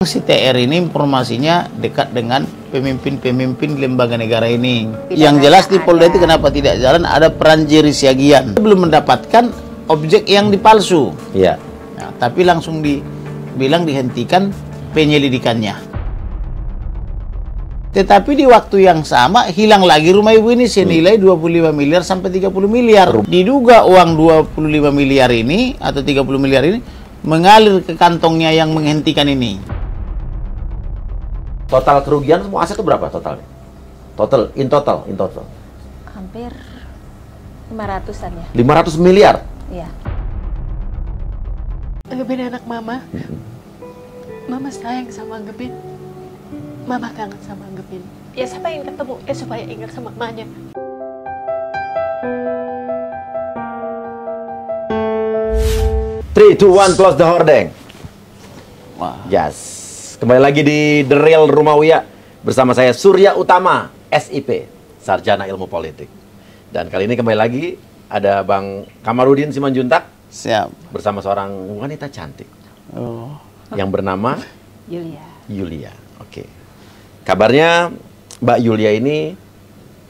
Si TR ini informasinya dekat dengan pemimpin-pemimpin lembaga negara ini. Yang jelas di Polda itu kenapa tidak jalan, ada peran Jerry Siagian. Belum mendapatkan objek yang dipalsu. Iya. Nah, tapi langsung dibilang dihentikan penyelidikannya. Tetapi di waktu yang sama hilang lagi rumah ibu ini senilai 25 miliar sampai 30 miliar. Diduga uang 25 miliar ini atau 30 miliar ini mengalir ke kantongnya yang menghentikan ini. Total kerugian semua aset itu berapa totalnya? In total. Hampir 500-an ya. 500 miliar? Iya. Anggepin anak mama. Mama sayang sama Anggepin. Mama kangen sama Anggepin. Ya saya pengen ketemu, supaya ingat sama mamanya. Three, two, one, close the hordeng. Wah. Yes. Kembali lagi di The Real Rumah Uya bersama saya Surya Utama, SIP, Sarjana Ilmu Politik. Dan kali ini kembali lagi ada Bang Kamarudin Simanjuntak. Siap. Bersama seorang wanita cantik. Oh. Yang bernama Yulia. Yulia. Oke. Kabarnya Mbak Yulia ini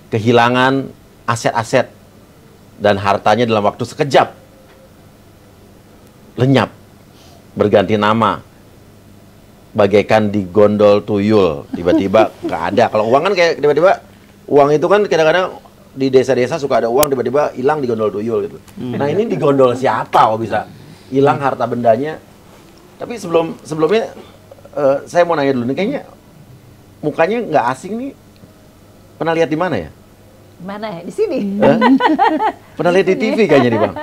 kehilangan aset-aset dan hartanya dalam waktu sekejap. Lenyap. Berganti nama. Bagaikan digondol tuyul, tiba-tiba nggak ada. Kalau uang kan kayak tiba-tiba uang itu kan kadang-kadang di desa-desa suka ada uang tiba-tiba hilang digondol tuyul gitu. Nah ini digondol siapa kok bisa hilang harta bendanya? Tapi sebelumnya saya mau nanya dulu nih, kayaknya mukanya nggak asing nih. Pernah lihat di mana ya? Mana ya? Di sini. Pernah lihat di TV kayaknya nih Bang.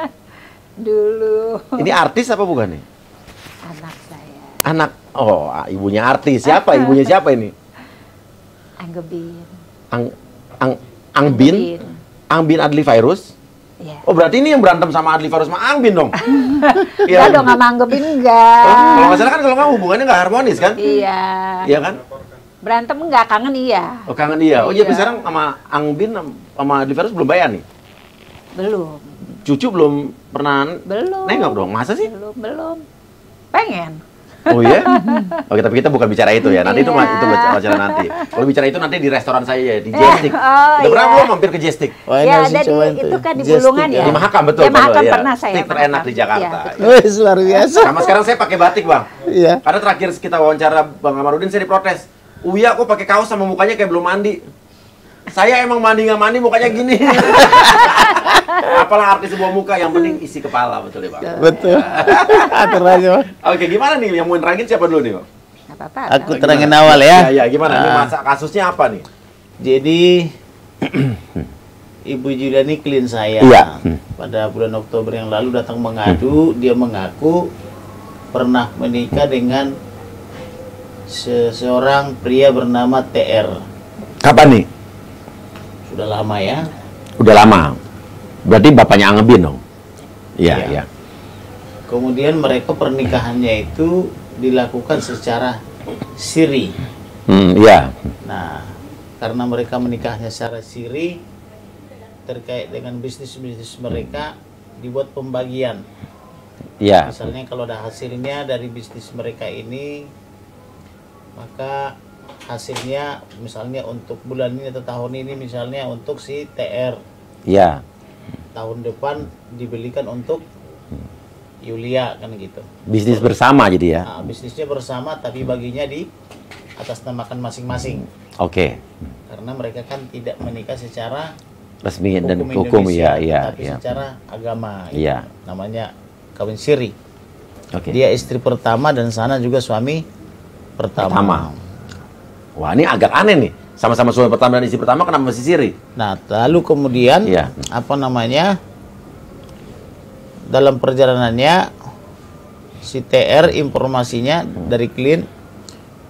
Dulu. Ini artis apa bukan nih? Anak saya. Anak. Oh, ibunya artis. Siapa? Ibunya siapa ini? Anggepin. Angbin? Angbin Adli Virus? Iya. Oh, berarti ini yang berantem sama Adli Virus sama Angbin dong? Enggak dong, sama Anggepin enggak. Oh, kalau nggak salah kan kalau nggak hubungannya nggak harmonis kan? Iya. Iya kan? Berantem enggak, kangen iya. Oh, kangen dia. Oh, Iya. jadi sekarang sama Angbin sama Adli Virus belum bayar nih? Belum. Cucu belum pernah Belum. nengok dong? Masa sih? Belum. Pengen. Oh iya? Oke, tapi kita bukan bicara itu ya. Nanti itu Iya. bicara nanti. Kalau bicara itu nanti di restoran saya ya, di Jestik. Oh, Udah pernah iya. belum mampir ke Jestik? Wah, Ya, harus ada dicobain di, tuh itu ya. kan di Just Bulungan stick ya. Di Mahakam, betul. Ya, Mahakam Iya. pernah saya. Steak terenak di Jakarta. Iya. Wih, luar biasa. Sama sekarang saya pakai batik, Bang. Iya. Karena terakhir kita wawancara Bang Kamarudin, saya diprotes. Uya kok pakai kaos sama mukanya kayak belum mandi. Saya emang mandi nggak mandi mukanya gini. Apalah arti sebuah muka, yang penting isi kepala, betul ya Bang? Betul. Atur aja, Bang. Oke, gimana nih yang mau nerangin siapa dulu nih Bang? Nggak apa-apa. Aku tahu. terangin awal ya. Iya, gimana? Ini Ah. masa kasusnya apa nih? Jadi Ibu Julia ini klien saya. Iya. Pada bulan Oktober yang lalu datang mengadu, dia mengaku pernah menikah dengan seseorang pria bernama TR. Kapan nih? Sudah lama ya. Udah lama. Berarti bapaknya Angebin dong? Iya, Iya. iya. Kemudian mereka pernikahannya itu dilakukan secara siri. Iya. Nah, karena mereka menikahnya secara siri, terkait dengan bisnis-bisnis mereka dibuat pembagian. Iya. Misalnya kalau ada hasilnya dari bisnis mereka ini, maka hasilnya misalnya untuk bulan ini atau tahun ini misalnya untuk si TR, Iya. tahun depan dibelikan untuk Yulia, kan gitu. Bisnis bersama jadi ya. Nah, bisnisnya bersama tapi baginya di atas namakan masing-masing. Oke. Karena mereka kan tidak menikah secara Resmi dan hukum hukum, Indonesia, iya, tapi iya. secara agama. Iya. Namanya kawin siri. Oke. Dia istri pertama dan sana juga suami pertama. Wah, ini agak aneh nih. Sama-sama suami pertama dan istri pertama, kenapa masih siri? Nah, lalu kemudian Iya. apa namanya? Dalam perjalanannya si TR informasinya dari klien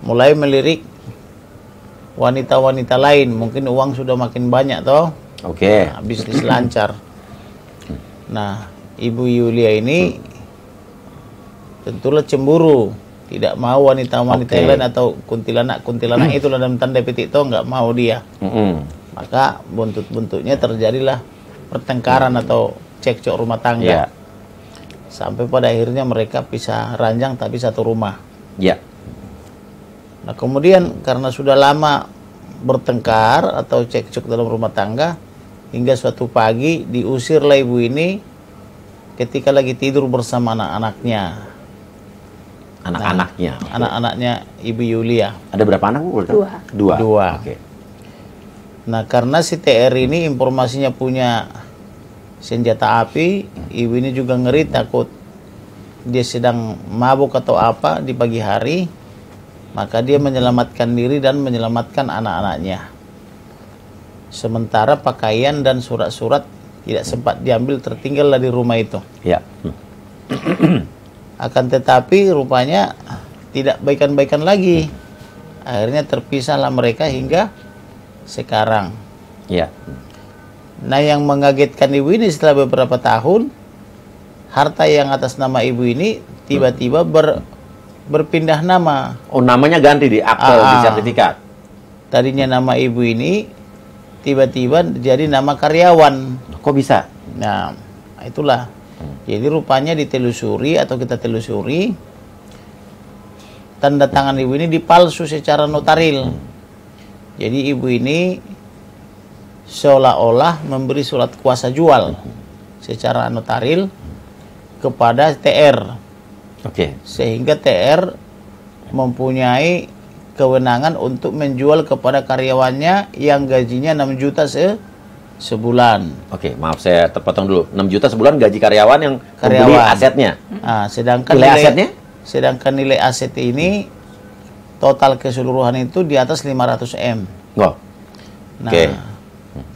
mulai melirik wanita-wanita lain. Mungkin uang sudah makin banyak toh. Oke. Nah, bisnis lancar. Nah, Ibu Yulia ini tentulah cemburu, tidak mau wanita-wanita Oke. lain atau kuntilanak itu dalam tanda petik itu nggak mau dia. Maka buntut-buntutnya terjadilah pertengkaran atau cekcok rumah tangga. Iya. Sampai pada akhirnya mereka pisah ranjang tapi satu rumah. Iya. Nah, kemudian karena sudah lama bertengkar atau cekcok dalam rumah tangga, hingga suatu pagi diusirlah ibu ini ketika lagi tidur bersama anak-anaknya. Anak-anaknya. Anak-anaknya Ibu Yulia. Ada berapa anak, Bu? Dua. Dua. Oke. Nah, karena si TR ini informasinya punya senjata api, ibu ini juga ngeri takut dia sedang mabuk atau apa di pagi hari, maka dia menyelamatkan diri dan menyelamatkan anak-anaknya. Sementara pakaian dan surat-surat tidak sempat diambil, tertinggal di rumah itu. Ya. Akan tetapi rupanya tidak baikan-baikan lagi. Akhirnya terpisahlah mereka hingga sekarang. Ya. Nah, yang mengagetkan ibu ini setelah beberapa tahun, harta yang atas nama ibu ini tiba-tiba berpindah nama. Oh, namanya ganti di akte, di sertifikat. Tadinya nama ibu ini tiba-tiba jadi nama karyawan. Kok bisa? Nah, itulah. Jadi rupanya ditelusuri atau kita telusuri, tanda tangan ibu ini dipalsu secara notaril. Jadi ibu ini seolah-olah memberi surat kuasa jual secara notaril kepada TR. Oke. Sehingga TR mempunyai kewenangan untuk menjual kepada karyawannya yang gajinya 6 juta sebulan. Oke, maaf saya terpotong dulu. 6 juta sebulan gaji karyawan yang membeli Karyawan. asetnya. Nah, sedangkan Nilai asetnya? Sedangkan nilai aset ini total keseluruhan itu di atas 500 M. Oh. Nah, Oke.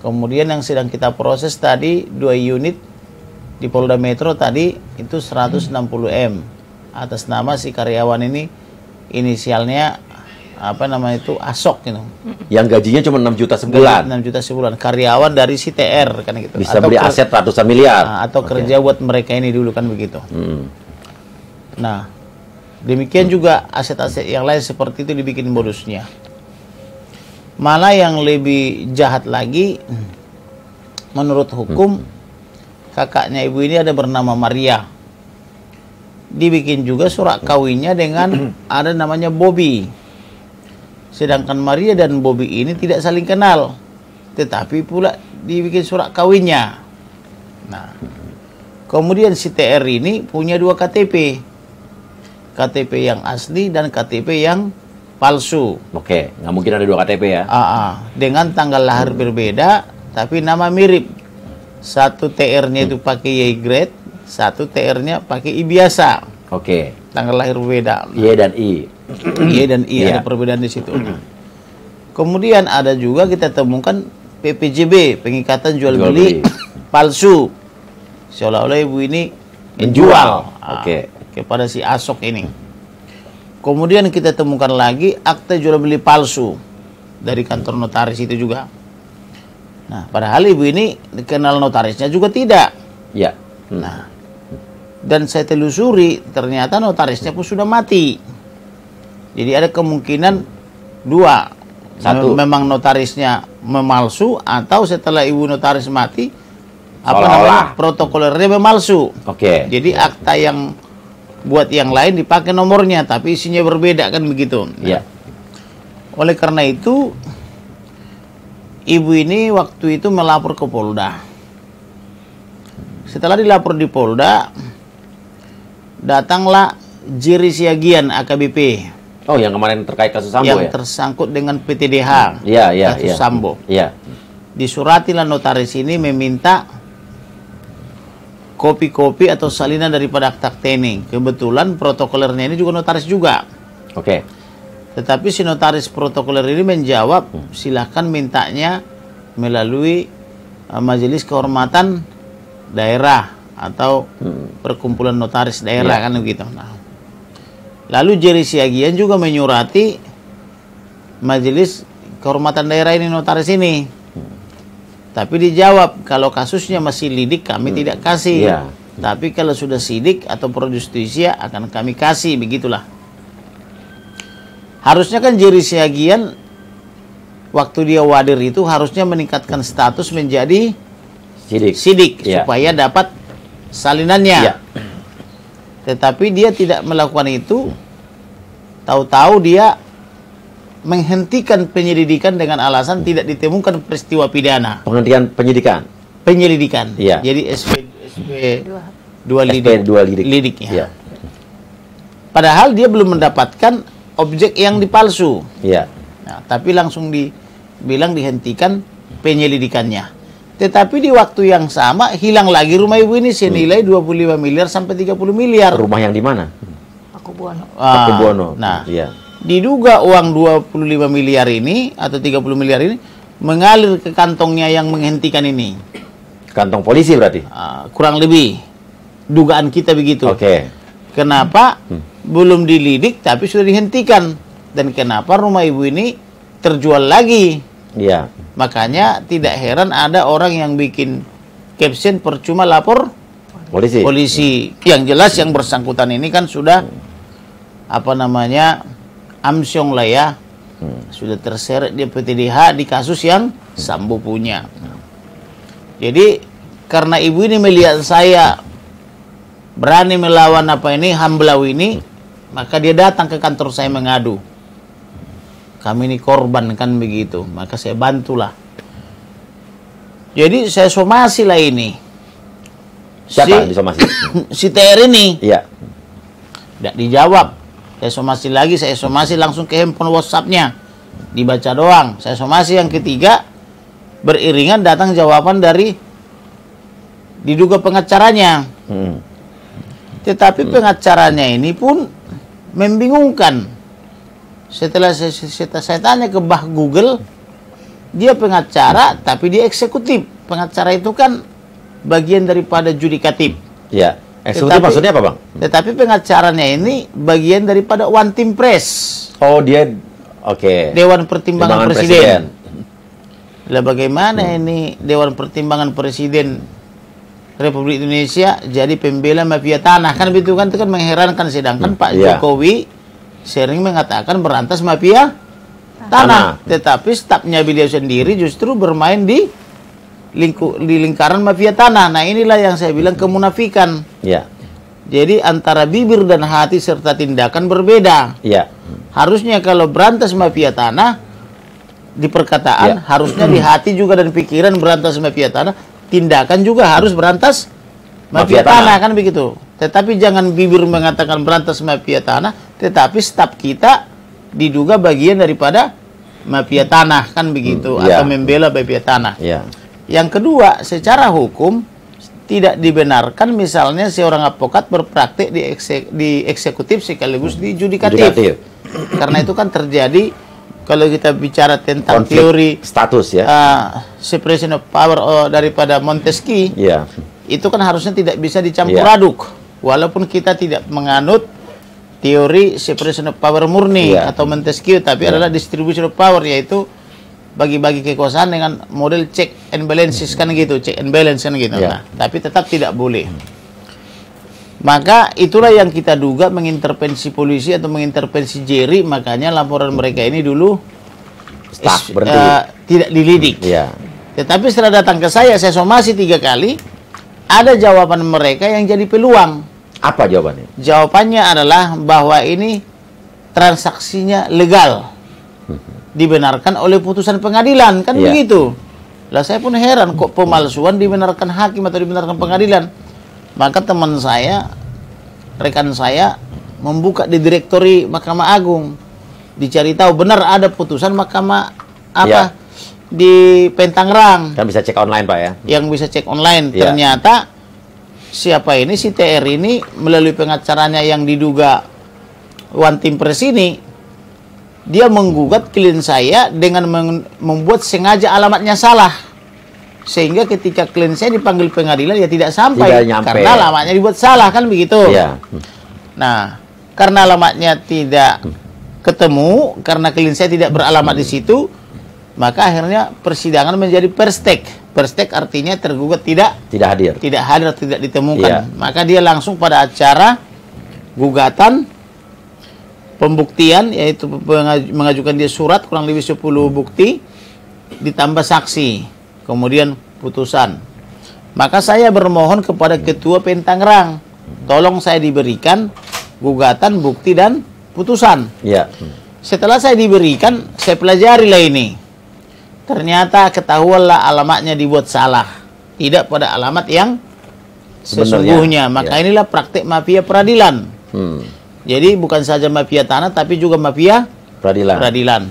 kemudian yang sedang kita proses tadi 2 unit di Polda Metro tadi itu 160 M atas nama si karyawan ini, inisialnya apa namanya itu, Asok gitu. Yang gajinya cuma 6 juta sebulan. 6 juta sebulan, karyawan dari si TR kan gitu. Bisa beli aset ratusan miliar. Atau kerja buat mereka ini dulu kan begitu. Nah, demikian juga aset-aset yang lain seperti itu dibikin modusnya. Malah yang lebih jahat lagi, menurut hukum, kakaknya ibu ini ada bernama Maria. Dibikin juga surat kawinnya dengan ada namanya Bobby. Sedangkan Maria dan Bobby ini tidak saling kenal, tetapi pula dibikin surat kawinnya. Nah, kemudian si TR ini punya 2 KTP. KTP yang asli dan KTP yang palsu. Oke, nggak mungkin ada 2 KTP ya. Dengan tanggal lahir berbeda, tapi nama mirip. Satu TR-nya itu pakai Y grade, satu TR-nya pakai I biasa. Oke. Tanggal lahir berbeda. Y dan I. Y dan I ada perbedaan di situ. Kemudian ada juga kita temukan PPJB, pengikatan jual beli palsu. Seolah-olah ibu ini menjual kepada si Asok ini. Kemudian kita temukan lagi akte jual beli palsu dari kantor notaris itu juga. Nah, padahal ibu ini dikenal notarisnya juga tidak. Ya. Nah, dan saya telusuri ternyata notarisnya pun sudah mati. Jadi ada kemungkinan 2. Satu, memang notarisnya memalsu, atau setelah ibu notaris mati, protokolernya memalsu. Oke. Jadi akta yang buat yang lain dipakai nomornya, tapi isinya berbeda kan begitu. Iya. Oleh karena itu, ibu ini waktu itu melapor ke Polda. Setelah dilapor di Polda, datanglah Jerry Siagian AKBP. Oh, yang kemarin terkait kasus Sambo yang ya? tersangkut dengan PTDH. Iya. Kasus Sambo. Iya. Disuratilah notaris ini meminta kopi-kopi atau salinan daripada akta teni. Kebetulan protokolernya ini juga notaris juga. Oke. Tetapi si notaris protokoler ini menjawab, silahkan mintanya melalui majelis kehormatan daerah atau perkumpulan notaris daerah kan begitu. Nah, lalu Jerry Siagian juga menyurati majelis kehormatan daerah ini, notaris ini. Tapi dijawab, kalau kasusnya masih lidik kami tidak kasih. Tapi kalau sudah sidik atau pro justisia akan kami kasih, begitulah. Harusnya kan Jerry Siagian waktu dia wadir itu harusnya meningkatkan status menjadi sidik supaya dapat salinannya. Tetapi dia tidak melakukan itu. Tahu-tahu dia menghentikan penyelidikan dengan alasan tidak ditemukan peristiwa pidana. Penghentian penyidikan. Penyelidikan. Iya. Jadi dua lidik ya. Iya. Padahal dia belum mendapatkan objek yang dipalsu. Iya. Nah, tapi langsung dibilang dihentikan penyelidikannya. Tetapi di waktu yang sama hilang lagi rumah ibu ini senilai 25 miliar sampai 30 miliar. Rumah yang di mana? Aku Buwono. Paku Buwono. Nah, Iya. diduga uang 25 miliar ini atau 30 miliar ini mengalir ke kantongnya yang menghentikan ini. Kantong polisi berarti. Kurang lebih dugaan kita begitu. Oke. Kenapa belum dilidik tapi sudah dihentikan, dan kenapa rumah ibu ini terjual lagi? Iya. Makanya tidak heran ada orang yang bikin caption percuma lapor Polisi. polisi. Yang jelas yang bersangkutan ini kan sudah amsyong lah ya. Sudah terseret dia PTDH di kasus yang Sambo punya. Jadi karena ibu ini melihat saya berani melawan Hamblau ini, maka dia datang ke kantor saya mengadu. Kami ini korban kan begitu, maka saya bantulah. Jadi saya somasi lah ini. Siapa yang disomasi? Si TR ini. Iya. Tidak dijawab. Saya somasi lagi, saya somasi langsung ke handphone WhatsApp-nya. Dibaca doang. Saya somasi yang ketiga, beriringan datang jawaban dari diduga pengacaranya. Tetapi pengacaranya ini pun membingungkan. Setelah saya tanya ke Bah Google, dia pengacara tapi dia eksekutif. Pengacara itu kan bagian daripada judikatif. Iya. Eksekutif maksudnya apa, Bang? Tetapi pengacaranya ini bagian daripada One Team Press. Oh, dia oke. Dewan Pertimbangan Presiden. Presiden. Lah bagaimana ini Dewan Pertimbangan Presiden Republik Indonesia jadi pembela mafia tanah, kan begitu kan? Itu kan mengherankan, sedangkan Pak Jokowi sering mengatakan berantas mafia tanah. Tetapi stafnya beliau sendiri justru bermain di lingkaran mafia tanah. Nah, inilah yang saya bilang kemunafikan. Iya. Jadi antara bibir dan hati serta tindakan berbeda. Iya. Harusnya kalau berantas mafia tanah di perkataan, harusnya di hati juga dan pikiran berantas mafia tanah, tindakan juga harus berantas mafia tanah, kan begitu. Tetapi jangan bibir mengatakan berantas mafia tanah, tetapi staf kita diduga bagian daripada mafia tanah, kan begitu, atau membela mafia tanah. Yang kedua, secara hukum tidak dibenarkan misalnya seorang advokat berpraktik di eksekutif sekaligus di judikatif. Karena itu kan terjadi kalau kita bicara tentang konflik teori status ya, separation of power daripada Montesquieu, itu kan harusnya tidak bisa dicampur aduk. Walaupun kita tidak menganut teori separation of power murni atau Montesquieu, tapi adalah distribution of power, yaitu bagi-bagi kekuasaan dengan model check and balances, kan gitu, check and balance kan gitu. Nah, tapi tetap tidak boleh. Maka itulah yang kita duga mengintervensi polisi atau mengintervensi Jerry, makanya laporan mereka ini dulu tidak dilidik. Tetapi setelah datang ke saya somasi 3 kali, ada jawaban mereka yang jadi peluang. Apa jawabannya? Jawabannya adalah bahwa ini transaksinya legal, dibenarkan oleh putusan pengadilan, kan begitu. Lah saya pun heran, kok pemalsuan dibenarkan hakim atau dibenarkan pengadilan. Maka teman saya, rekan saya membuka di direktori Mahkamah Agung, dicari tahu benar ada putusan Mahkamah di Pentangerang. Kan bisa cek online, Pak ya. Yang bisa cek online. Ternyata siapa ini, si TR ini melalui pengacaranya yang diduga One Team Press ini, dia menggugat klien saya dengan membuat sengaja alamatnya salah. Sehingga ketika klien saya dipanggil pengadilan, ya tidak sampai. Karena alamatnya dibuat salah, kan begitu. Nah, karena alamatnya tidak ketemu, karena klien saya tidak beralamat di situ, maka akhirnya persidangan menjadi perstek. Perstek artinya tergugat tidak hadir. Tidak hadir, tidak ditemukan. Maka dia langsung pada acara gugatan pembuktian, yaitu mengajukan dia surat kurang lebih 10 bukti ditambah saksi, kemudian putusan. Maka saya bermohon kepada Ketua Pentangerang, tolong saya diberikan gugatan, bukti dan putusan. Setelah saya diberikan, saya pelajari lah ini. Ternyata ketahuanlah alamatnya dibuat salah. Tidak pada alamat yang sesungguhnya. Maka inilah praktik mafia peradilan. Jadi bukan saja mafia tanah, tapi juga mafia peradilan.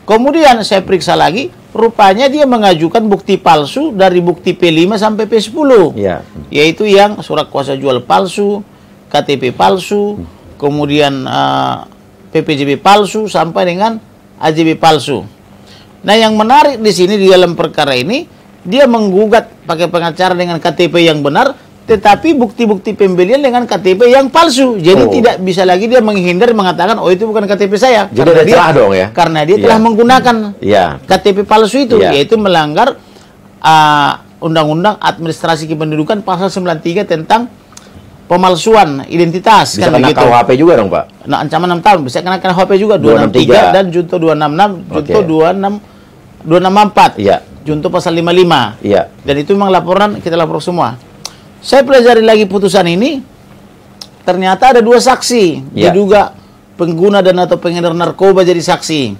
Kemudian saya periksa lagi, rupanya dia mengajukan bukti palsu dari bukti P5 sampai P10. Yaitu yang surat kuasa jual palsu, KTP palsu, kemudian PPJB palsu, sampai dengan AJB palsu. Nah, yang menarik di sini di dalam perkara ini, dia menggugat pakai pengacara dengan KTP yang benar, tetapi bukti-bukti pembelian dengan KTP yang palsu. Jadi tidak bisa lagi dia menghindar mengatakan, oh itu bukan KTP saya. Jadi ada celah dong ya? Karena dia telah menggunakan KTP palsu itu, yaitu melanggar Undang-Undang Administrasi Kependudukan pasal 93 tentang pemalsuan identitas. Bisa kena KUHP juga dong, Pak? Nah, ancaman 6 tahun. Bisa kena KUHP juga, 263 dan junto 266, junto 264. Junto pasal 55. Dan itu memang laporan, kita lapor semua. Saya pelajari lagi putusan ini, ternyata ada 2 saksi diduga pengguna dan atau pengedar narkoba jadi saksi.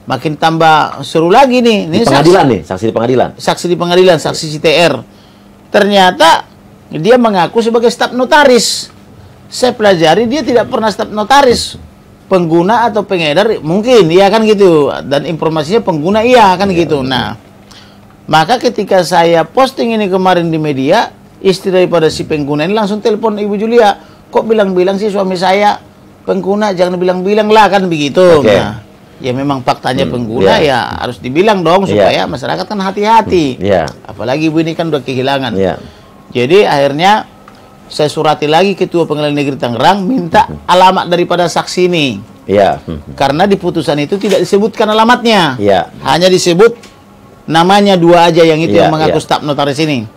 Makin tambah seru lagi nih. Ini di pengadilan nih, saksi di pengadilan. Saksi di pengadilan, saksi CTR. Ternyata dia mengaku sebagai staf notaris. Saya pelajari dia tidak pernah staf notaris. Pengguna atau pengedar mungkin, iya kan gitu. Dan informasinya pengguna iya kan gitu. Nah, maka ketika saya posting ini kemarin di media, istri daripada si pengguna ini langsung telepon Ibu Julia. Kok bilang-bilang sih suami saya pengguna, jangan bilang-bilang lah kan begitu. Nah, ya memang faktanya pengguna ya harus dibilang dong supaya masyarakat kan hati-hati. Apalagi Ibu ini kan udah kehilangan. Jadi akhirnya saya surati lagi Ketua Pengadilan Negeri Tangerang minta alamat daripada saksi ini. Karena di putusan itu tidak disebutkan alamatnya. Hanya disebut namanya 2 aja yang itu yang mengaku staf notaris ini.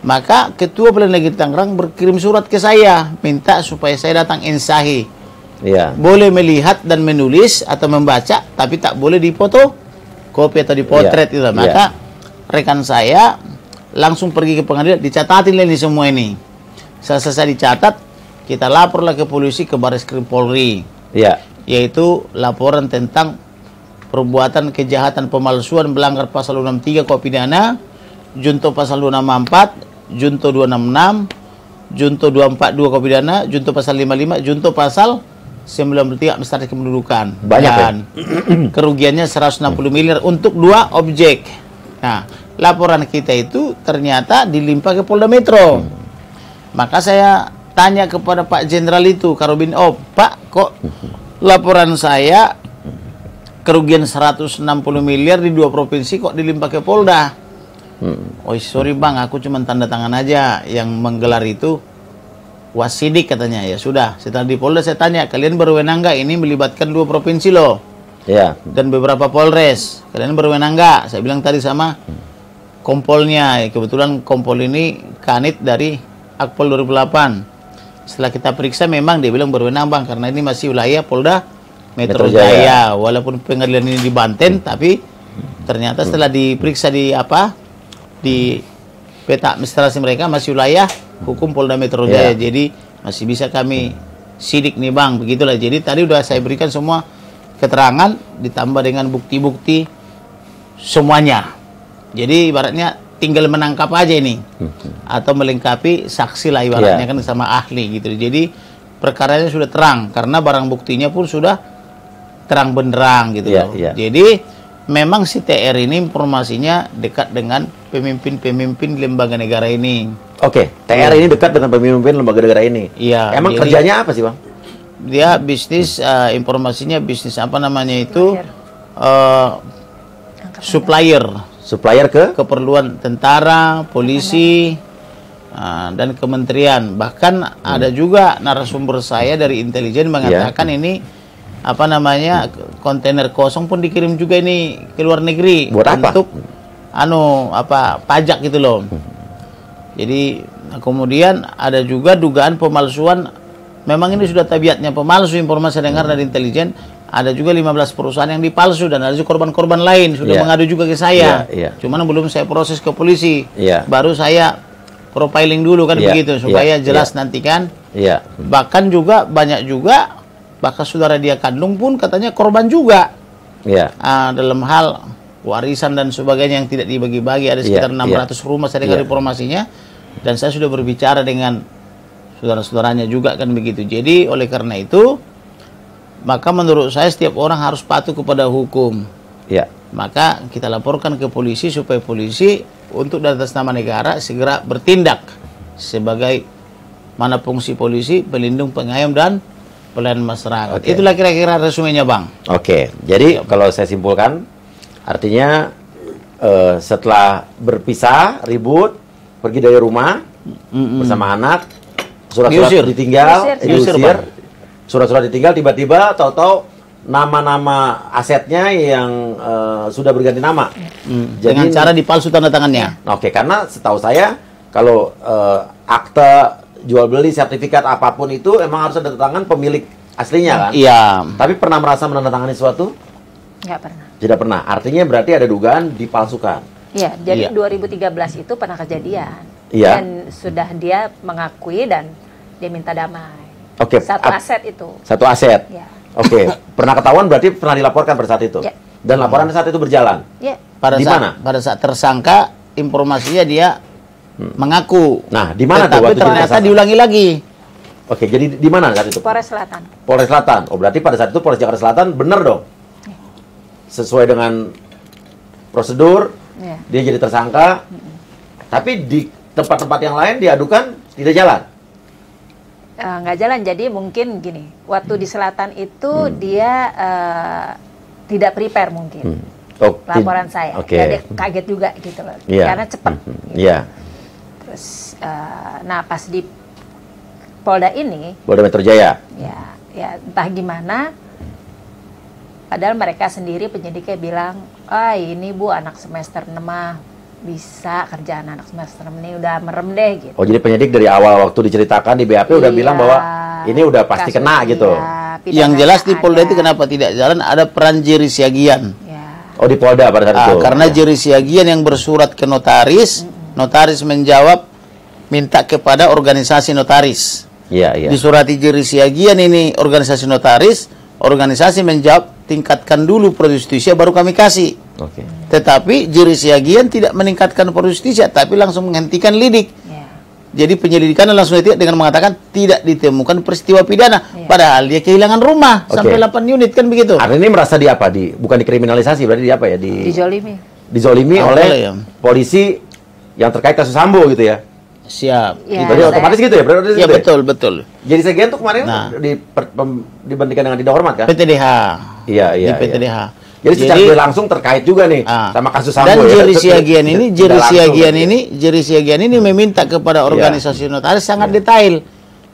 Maka Ketua Pengadilan Negeri Tangerang berkirim surat ke saya minta supaya saya datang insahi. Boleh melihat dan menulis atau membaca, tapi tak boleh dipoto, kopi atau dipotret itu. Maka rekan saya langsung pergi ke pengadilan, dicatatin ini semua ini. Selesai dicatat, kita laporlah ke polisi, ke Barreskrim Polri. Yaitu laporan tentang perbuatan kejahatan pemalsuan melanggar pasal 63 KUH pidana, junto pasal 264, junto 266, junto 242 KUH pidana, junto pasal 55, junto pasal 93 Administrasi Kependudukan. Banyak dan kerugiannya 160 miliar untuk 2 objek. Nah, laporan kita itu ternyata dilimpah ke Polda Metro. Maka saya tanya kepada Pak Jenderal itu, Karobin, Pak, kok laporan saya kerugian 160 miliar di 2 provinsi kok dilimpah ke Polda? Oh, sorry Bang, aku cuma tanda tangan aja. Yang menggelar itu Wasidik katanya. Ya sudah, setelah di Polda saya tanya, kalian berwenang nggak? Ini melibatkan 2 provinsi loh. Dan beberapa Polres. Kalian berwenang nggak? Saya bilang tadi sama kompolnya. Kebetulan kompol ini kanit dari Akpol 2008. Setelah kita periksa memang dia bilang berwenang Bang, karena ini masih wilayah Polda Metro Jaya. Walaupun pengadilan ini di Banten, tapi ternyata setelah diperiksa di peta administrasi mereka masih wilayah hukum Polda Metro Jaya. Jadi masih bisa kami sidik nih Bang, begitulah. Jadi tadi udah saya berikan semua keterangan ditambah dengan bukti-bukti semuanya. Jadi ibaratnya tinggal menangkap aja ini atau melengkapi saksi lah ibaratnya kan sama ahli gitu. Jadi perkaranya sudah terang karena barang buktinya pun sudah terang benderang gitu loh. Jadi memang si TR ini informasinya dekat dengan pemimpin-pemimpin lembaga negara ini. TR ini dekat dengan pemimpin lembaga negara ini. Emang kerjanya apa sih Bang? Dia bisnis, informasinya bisnis apa namanya itu, supplier ke keperluan tentara, polisi, dan kementerian. Bahkan ada juga narasumber saya dari intelijen mengatakan ini apa namanya, kontainer kosong pun dikirim juga ini ke luar negeri. Buat untuk pajak gitu loh. Jadi kemudian ada juga dugaan pemalsuan. Memang ini sudah tabiatnya pemalsu, informasi saya dengar dari intelijen. Ada juga 15 perusahaan yang dipalsu dan ada juga korban-korban lain sudah mengadu juga ke saya. Cuman belum saya proses ke polisi. Baru saya profiling dulu kan begitu supaya jelas nanti kan. Bahkan juga banyak juga bahkan saudara dia kandung pun katanya korban juga. Iya. Dalam hal warisan dan sebagainya yang tidak dibagi-bagi, ada sekitar 600 rumah saya dengar informasinya, dan saya sudah berbicara dengan saudara-saudaranya juga kan begitu. Jadi oleh karena itu, maka menurut saya setiap orang harus patuh kepada hukum. Iya. Maka kita laporkan ke polisi supaya polisi untuk atas nama negara segera bertindak sebagai mana fungsi polisi, pelindung, pengayom, dan pelayan masyarakat. Itulah kira-kira resumenya, Bang. Oke, jadi kalau saya simpulkan, artinya setelah berpisah, ribut, pergi dari rumah bersama anak, surat-surat ditinggal, diusir, surat-surat ditinggal, tiba-tiba tahu-tahu nama-nama asetnya yang sudah berganti nama. Dengan cara dipalsu tanda tangannya. Oke, karena setahu saya kalau akte jual beli, sertifikat apapun itu emang harus ada tangan pemilik aslinya kan? Iya. Tapi pernah merasa menandatangani sesuatu? Nggak pernah. Tidak pernah. Artinya berarti ada dugaan dipalsukan. Iya, jadi 2013 itu pernah kejadian. Iya. Dan sudah dia mengakui dan dia minta damai. Oke. Satu aset itu. Satu aset. Ya. Oke. Pernah ketahuan berarti pernah dilaporkan pada saat itu. Ya. Dan laporan saat itu berjalan. Ya. Di mana? Pada saat tersangka informasinya dia mengaku. Nah, di mana tuh tapi waktu ternyata tersangka? diulangi lagi. Oke, jadi di mana saat itu? Polres Selatan. Polres Selatan. Oh, berarti pada saat itu Polres Jakarta Selatan benar dong. Sesuai dengan prosedur, Ya. dia jadi tersangka. Tapi di tempat-tempat yang lain diadukan tidak jalan. Nggak jalan, jadi mungkin gini, waktu di Selatan itu dia tidak prepare mungkin. Oh, Laporan saya. Oke. Jadi kaget juga gitu loh. Iya. Karena cepat. Iya. Terus, nah pas di Polda ini, Polda Metro Jaya. ya entah gimana, padahal mereka sendiri penyidiknya bilang, ini Bu anak semester 6 mah bisa kerjaan anak semester 6 ini udah merem deh gitu. Oh, jadi penyidik dari awal waktu diceritakan di BAP udah bilang bahwa ini udah pasti kasus, kena gitu. Yang jelas di Polda ada. itu kenapa tidak jalan, ada peran Jerry Siagian. Ya. Oh, di Polda pada saat itu. Karena Jerry Siagian yang bersurat ke notaris, notaris menjawab minta kepada organisasi notaris. Iya, iya. Disurati Jerry Siagian ini organisasi notaris, organisasi menjawab tingkatkan dulu proses justisia baru kami kasih. Oke. Tetapi Jerry Siagian tidak meningkatkan proses justisia, tapi langsung menghentikan lidik. Ya. Jadi penyelidikan langsung ditindak dengan mengatakan tidak ditemukan peristiwa pidana, Iya. padahal dia kehilangan rumah Oke. sampai 8 unit kan begitu. Artinya ini merasa di apa? Bukan dikriminalisasi, berarti di apa ya? Dijolimi. Dizolimi oleh Oleh, ya. polisi yang terkait kasus Sambo gitu ya. Siap. Ya, Berarti otomatis gitu ya? Berarti otomatis Ya gitu betul, betul. Jadi sekian tuh kemarin Nah. dibandingkan dengan tidak hormat kan? PTDH. Iya, iya. Di PTDH. Jadi secara tidak langsung terkait juga nih sama kasus Sambo. Dan ya. Jerry Siagian ini, Tidak Jerry langsung Siagian gitu ya. ini, Jerry Siagian ini meminta kepada organisasi notaris sangat detail.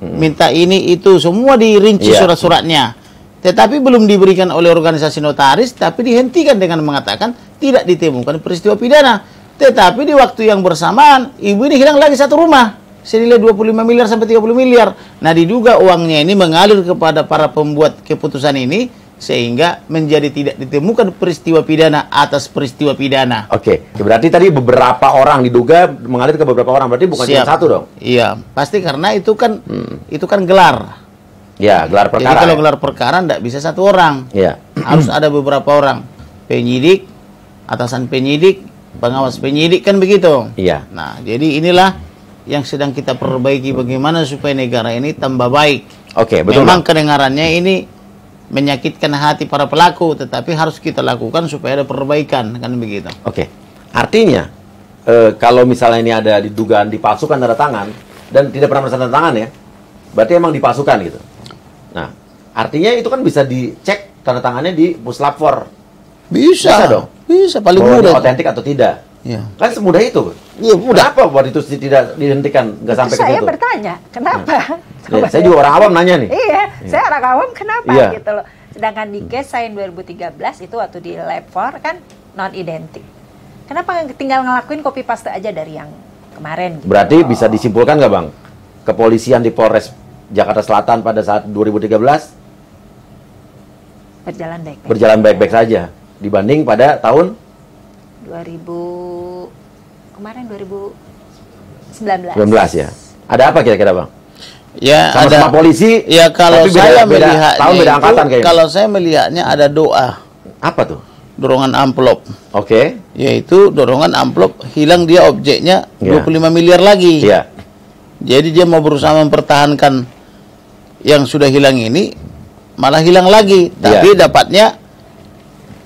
Minta ini itu semua dirinci Iya. surat-suratnya. Tetapi belum diberikan oleh organisasi notaris, tapi dihentikan dengan mengatakan tidak ditemukan peristiwa pidana. Tetapi di waktu yang bersamaan, ibu ini hilang lagi satu rumah senilai 25 miliar sampai 30 miliar. Nah, diduga uangnya ini mengalir kepada para pembuat keputusan ini sehingga menjadi tidak ditemukan peristiwa pidana atas peristiwa pidana. Oke, berarti tadi beberapa orang diduga mengalir ke beberapa orang, berarti bukan cuma satu dong? Iya, pasti karena itu kan gelar. Ya, gelar perkara. Jadi kalau ya? gelar perkara tidak bisa satu orang. Iya. Harus ada beberapa orang. Penyidik, atasan penyidik, pengawas penyidik kan begitu. Iya. Nah, jadi inilah yang sedang kita perbaiki bagaimana supaya negara ini tambah baik. Oke, betul. Memang kedengarannya ini menyakitkan hati para pelaku, tetapi harus kita lakukan supaya ada perbaikan, kan begitu. Oke. Artinya kalau misalnya ini ada dugaan dipalsukan tanda tangan dan tidak pernah tanda tangan ya, berarti emang dipalsukan gitu. Nah, artinya itu kan bisa dicek tanda tangannya di Puslapfor. Bisa dong. Bisa, paling Bahwa mudah. ini otentik atau tidak. Iya. Kan semudah itu. Iya, mudah. Kenapa buat itu tidak dihentikan, nggak sampai ke Saya situ? bertanya, kenapa? Ya, saya juga orang awam nanya nih. Iya, saya orang awam kenapa Iya. gitu loh. Sedangkan di case saya yang 2013 itu waktu di lab 4 kan non identik. Kenapa tinggal ngelakuin copy paste aja dari yang kemarin gitu. Berarti bisa disimpulkan nggak Bang? Kepolisian di Polres Jakarta Selatan pada saat 2013 berjalan baik-baik. berjalan baik-baik saja dibanding pada tahun 2019 19 ya. Ada apa kira-kira Bang? Ya, Sama-sama polisi. Ya, kalau tapi saya melihatnya tahun beda angkatan kayaknya. kalau saya melihatnya ada doa, Apa tuh? dorongan amplop. Oke. Yaitu dorongan amplop hilang dia objeknya Ya. 25 miliar lagi. Iya. Jadi dia mau berusaha mempertahankan yang sudah hilang ini, malah hilang lagi. Tapi dapatnya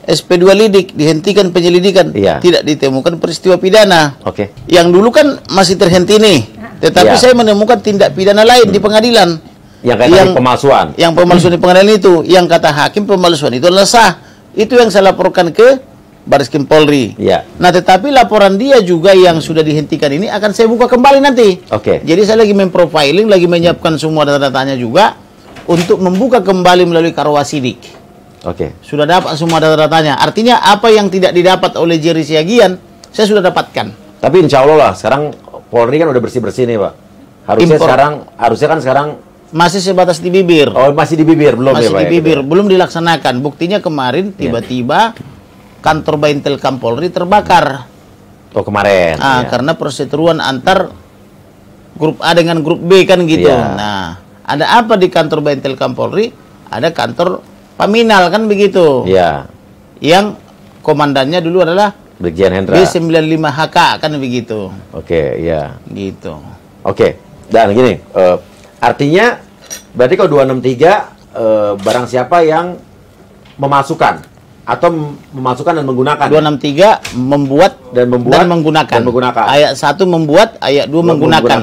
SP2 lidik, dihentikan penyelidikan, Iya. tidak ditemukan peristiwa pidana. Oke. Yang dulu kan masih terhenti nih, tetapi Iya. saya menemukan tindak pidana lain di pengadilan. Yang kayak tadi pemalsuan. Yang pemalsuan di pengadilan itu, yang kata hakim pemalsuan itu adalah sah. Itu yang saya laporkan ke Bareskrim Polri. Iya. Nah, tetapi laporan dia juga yang sudah dihentikan ini akan saya buka kembali nanti. Oke. Jadi saya lagi memprofiling, lagi menyiapkan semua data-datanya juga untuk membuka kembali melalui Karwasidik. Oke. Sudah dapat semua data-datanya. Artinya apa yang tidak didapat oleh Jerry Siagian, saya sudah dapatkan. Tapi insya Allah lah, sekarang Polri kan udah bersih-bersih nih, Pak. Harusnya kan sekarang Masih sebatas di bibir. oh masih di bibir belum Masih ya, Pak? di bibir, belum dilaksanakan. Buktinya kemarin tiba-tiba kantor Baintelkam Polri terbakar. Oh kemarin. Iya. Karena perseteruan antar grup A dengan grup B kan gitu. Iya. Nah, ada apa di kantor Baintelkam Polri? Ada kantor Paminal kan begitu. Iya. Yang komandannya dulu adalah Brigjen Hendra. B95HK kan begitu. Oke, iya. Gitu. Oke. Dan gini, artinya berarti kalau 263 barang siapa yang memasukkan atau memasukkan dan menggunakan 263 membuat dan menggunakan. Ayat 1 membuat, ayat 2 menggunakan.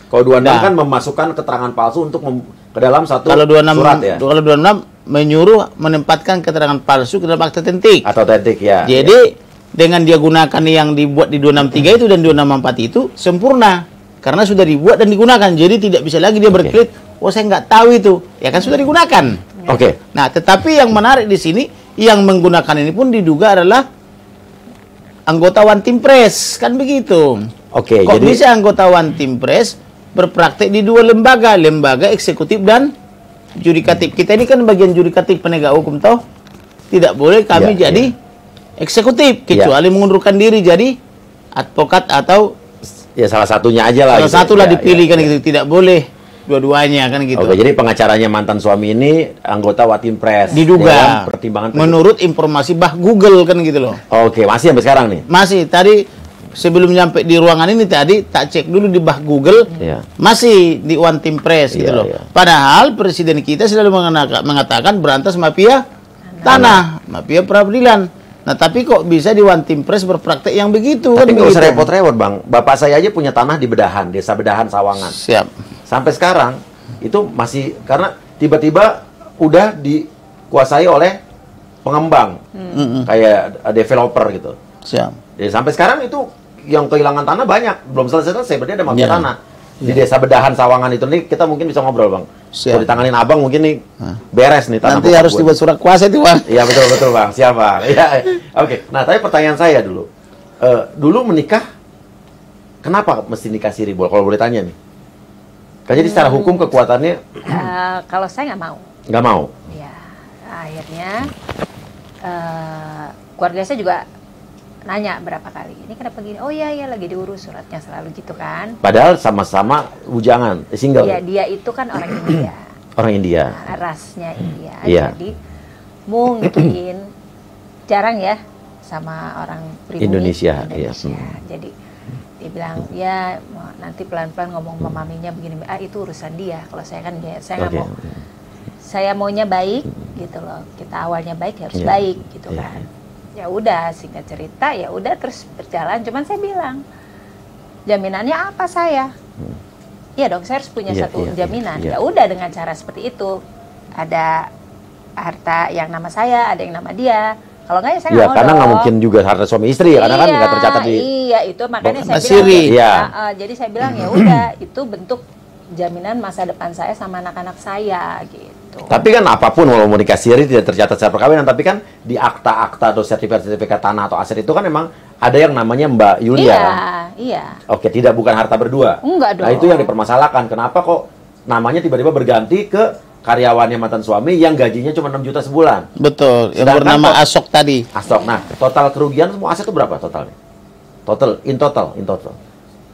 Kalau 26 Nah. kan memasukkan keterangan palsu untuk ke dalam satu Kalau 26 surat ya. Kalau 26 menyuruh menempatkan keterangan palsu ke dalam akte otentik. Atau otentik ya. Jadi dengan dia gunakan yang dibuat di 263 itu dan 264 itu sempurna karena sudah dibuat dan digunakan. Jadi tidak bisa lagi dia berkelit, oh saya nggak tahu itu. Ya kan sudah digunakan. Oke. Nah, tetapi yang menarik di sini yang menggunakan ini pun diduga adalah anggota One Team Press, kan begitu. Oke, Kok jadi bisa anggota One Team Press berpraktek di dua lembaga, lembaga eksekutif dan judikatif. Kita ini kan bagian judikatif penegak hukum toh. Tidak boleh kami Ya, jadi eksekutif kecuali mengundurkan diri jadi advokat atau ya salah satunya aja lah. salah satu lah Ya, dipilih ya, kan ya. gitu. Tidak boleh dua-duanya kan gitu. Oke, jadi pengacaranya mantan suami ini anggota Watim Press. Diduga Dewan Pertimbangan menurut informasi Google kan gitu loh. Oke, masih sampai sekarang nih. Masih tadi sebelum nyampe di ruangan ini tadi tak cek dulu di Google. Iya. Masih di One Team Press gitu Iya, loh. iya. Padahal presiden kita selalu mengatakan berantas mafia tanah, mafia peradilan. Nah, tapi kok bisa di One Team Press berpraktek yang begitu Tapi kan nggak usah begitu. repot-repot, Bang. Bapak saya aja punya tanah di Bedahan, Desa Bedahan, Sawangan. Siap. Sampai sekarang itu masih karena tiba-tiba udah dikuasai oleh pengembang, kayak developer gitu. Siap. Jadi sampai sekarang itu yang kehilangan tanah banyak, belum selesai-selesai. Berarti ada mafia Iya. tanah di Desa Bedahan, Sawangan itu. Nih kita mungkin bisa ngobrol, Bang. Siap. Kalau ditanganin Abang mungkin nih beres nih tanah. Nanti bokap harus gue. dibuat surat kuasa itu, Bang. Iya betul Bang, siap Bang. Iya. Oke. Nah tapi pertanyaan saya dulu, dulu menikah, kenapa mesti nikah siri, Bol? Kalau boleh tanya nih. Kan jadi secara hukum kekuatannya Kalau saya nggak mau. nggak mau. Ya, akhirnya keluarga saya juga nanya berapa kali. Ini kenapa gini? Oh iya lagi diurus suratnya selalu gitu kan. Padahal sama-sama bujangan, single. Ya dia itu kan orang India, Orang India. rasnya India. Iya. Jadi mungkin jarang ya sama orang pribumi Indonesia, iya. Jadi dia bilang ya nanti pelan-pelan ngomong sama maminya begini. Itu urusan dia. Kalau saya kan saya nggak Oke. mau. Saya maunya baik gitu loh. Kita awalnya baik harus Iya. baik gitu Iya. kan. Ya udah singkat cerita ya udah terus berjalan. Cuman saya bilang jaminannya apa saya? Iya dong saya harus punya Iya, satu iya, jaminan. iya. Ya udah dengan cara seperti itu. Ada harta yang nama saya, ada yang nama dia. Kalau nggak ya saya Iya, nggak mau karena nggak dong. mungkin juga harta suami istri ya, karena kan nggak tercatat di. Iya itu makanya saya Mas bilang. Siri. Iya. Jadi saya bilang ya udah itu bentuk jaminan masa depan saya sama anak-anak saya gitu. Tapi kan apapun walau mau nikah siri tidak tercatat secara perkawinan, tapi kan di akta-akta atau sertifikat tanah atau aset itu kan memang ada yang namanya Mbak Yulia Iya, kan. iya. Oke, tidak bukan harta berdua. Enggak dong. Nah, itu yang dipermasalahkan. Kenapa kok namanya tiba-tiba berganti ke karyawannya mantan suami yang gajinya cuma 6 juta sebulan? Betul. Yang Sedangkan bernama kok- Asok tadi. Astok. Nah, total kerugian semua aset itu berapa totalnya? In total.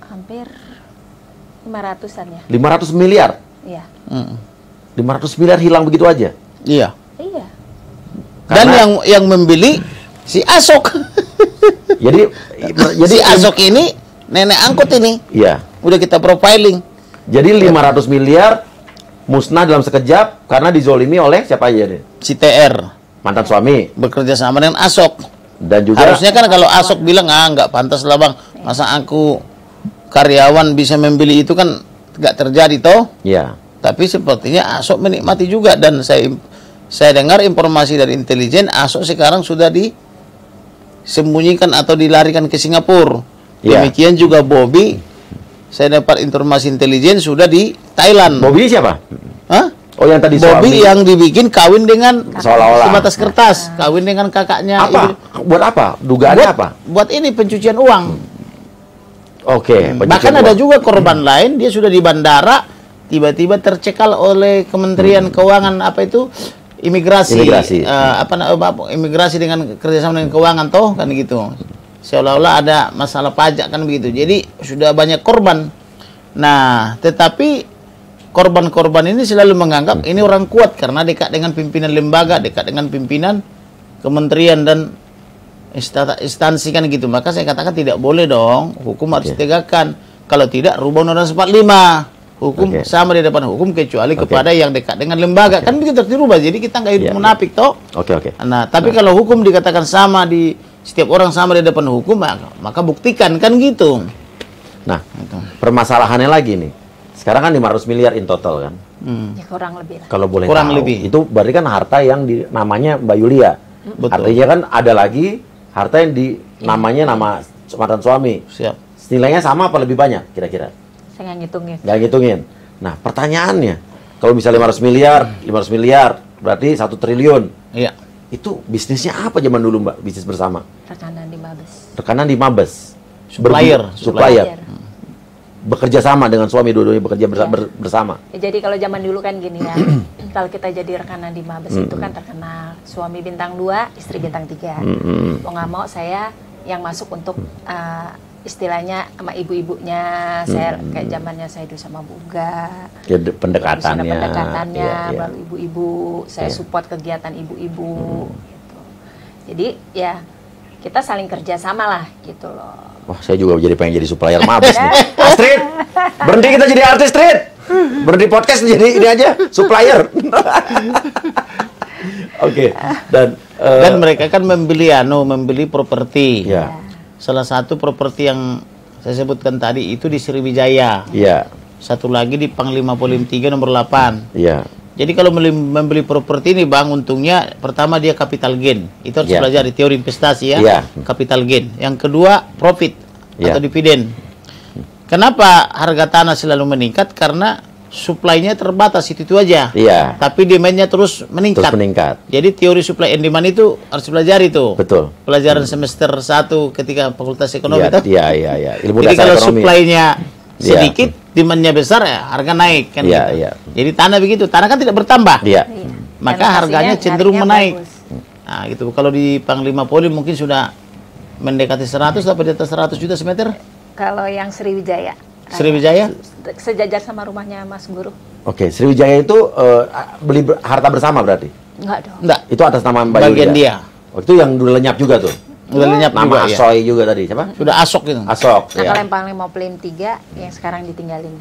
Hampir 500-an ya. 500 miliar. Iya. 500 miliar hilang begitu aja. Iya. Iya. Dan Karena- yang membeli si Asok. Jadi Si Asok ini nenek angkut ini. iya. Udah kita profiling. Jadi 500 miliar musnah dalam sekejap karena dizolimi oleh siapa aja nih? Si TR Mantan suami bekerja sama dengan Asok. dan juga Harusnya kan kalau Asok bilang, nggak pantas lah bang, masa aku karyawan bisa membeli itu kan nggak terjadi toh. ya. Tapi sepertinya Asok menikmati juga, dan saya dengar informasi dari intelijen, Asok sekarang sudah disembunyikan atau dilarikan ke Singapura. Ya. Demikian juga Bobby, saya dapat informasi intelijen sudah di Thailand. Bobby siapa? Hah? Oh yang tadi Bobby suami. yang dibikin kawin dengan Seolah-olah. sebatas kertas, kawin dengan kakaknya. Apa? Buat apa? Dugaannya Buat, apa? buat ini pencucian uang. Oke. Bahkan pencucian ada uang. juga korban lain, dia sudah di bandara, tiba-tiba tercekal oleh Kementerian Keuangan apa itu imigrasi, Imigrasi. Imigrasi dengan kerjasama dengan keuangan toh kan gitu. Seolah-olah ada masalah pajak kan begitu. Jadi sudah banyak korban. Nah, tetapi korban-korban ini selalu menganggap ini orang kuat karena dekat dengan pimpinan lembaga, dekat dengan pimpinan kementerian dan instansi kan gitu. Maka saya katakan tidak boleh dong, hukum harus ditegakkan. Kalau tidak, rubah Undang-Undang 45. Hukum sama di depan hukum kecuali kepada yang dekat dengan lembaga. Kan begitu harus dirubah. Jadi kita nggak hidup munafik toh. Oke. Nah, tapi kalau hukum dikatakan sama di setiap orang sama di depan hukum, maka buktikan kan gitu. Nah, permasalahannya lagi nih. Sekarang kan 500 miliar in total kan. Ya kurang lebih lah. Kalau boleh Kurang tahu, lebih. itu berarti kan harta yang namanya Mbak Yulia. Betul. Artinya kan ada lagi harta yang namanya nama mantan suami. Siap. Nilainya sama apa lebih banyak kira-kira? Saya nggak ngitungin. Nggak ngitungin. Nah, pertanyaannya, kalau misalnya 500 miliar, berarti 1 triliun. Iya. Itu bisnisnya apa zaman dulu, Mbak? Bisnis bersama. Rekanan di Mabes. Rekanan di Mabes. Supplier. Supplier. Bekerja sama dengan suami, dua-duanya bekerja bersama. Ya, jadi kalau zaman dulu kan gini ya, kalau kita jadi rekanan di Mabes itu kan terkenal suami bintang 2, istri bintang 3. Mau nggak mau saya yang masuk untuk istilahnya sama ibu-ibunya, saya kayak zamannya saya dulu sama Buga. Ya, pendekatannya. Pendekatannya Iya. melalui ibu-ibu, saya support kegiatan ibu-ibu. Gitu. Jadi ya kita saling kerja sama lah gitu loh. Wah, saya juga pengen jadi supplier Mabes nih. Astrid, berhenti kita jadi artis, Astrid. Berhenti podcast jadi ini aja, supplier. Oke. Dan mereka kan membeli properti. ya, Salah satu properti yang saya sebutkan tadi itu di Sriwijaya. iya, Satu lagi di Panglima Polim 3 nomor 8. iya. Jadi kalau membeli properti ini Bang, untungnya pertama dia capital gain. Itu harus Ya. belajar di teori investasi ya. Ya. Capital gain. Yang kedua profit Ya. atau dividen. Kenapa harga tanah selalu meningkat? Karena supply-nya terbatas itu aja. Iya. Tapi demand-nya terus meningkat. Terus meningkat. Jadi teori supply and demand itu harus pelajari tuh. Betul. Pelajaran semester 1 ketika Fakultas Ekonomi Iya, itu. iya. Ilmu Jadi dasar kalau ekonomi. supply-nya Iya. sedikit, demand-nya besar ya harga naik kan. Iya, gitu. iya. Jadi tanah begitu, tanah kan tidak bertambah. Iya. Maka Dan harganya lokasinya cenderung nyarinya menaik. bagus. Nah, gitu. Kalau di Panglima Polim mungkin sudah mendekati 100 atau di atas 100 juta semeter. Kalau yang Sriwijaya. Sriwijaya? Sejajar sama rumahnya Mas Guru. Oke, Sriwijaya itu beli harta bersama berarti. Enggak dong. Enggak. Itu atas nama Mbak Bagian Yulia. dia. Oh, itu yang udah lenyap juga tuh. Udah lenyap Nama juga, ya. Asoy juga tadi, siapa? Sudah asok gitu. Asok, Nah, ya. kalau yang Panglima Polim 3 yang sekarang ditinggalin.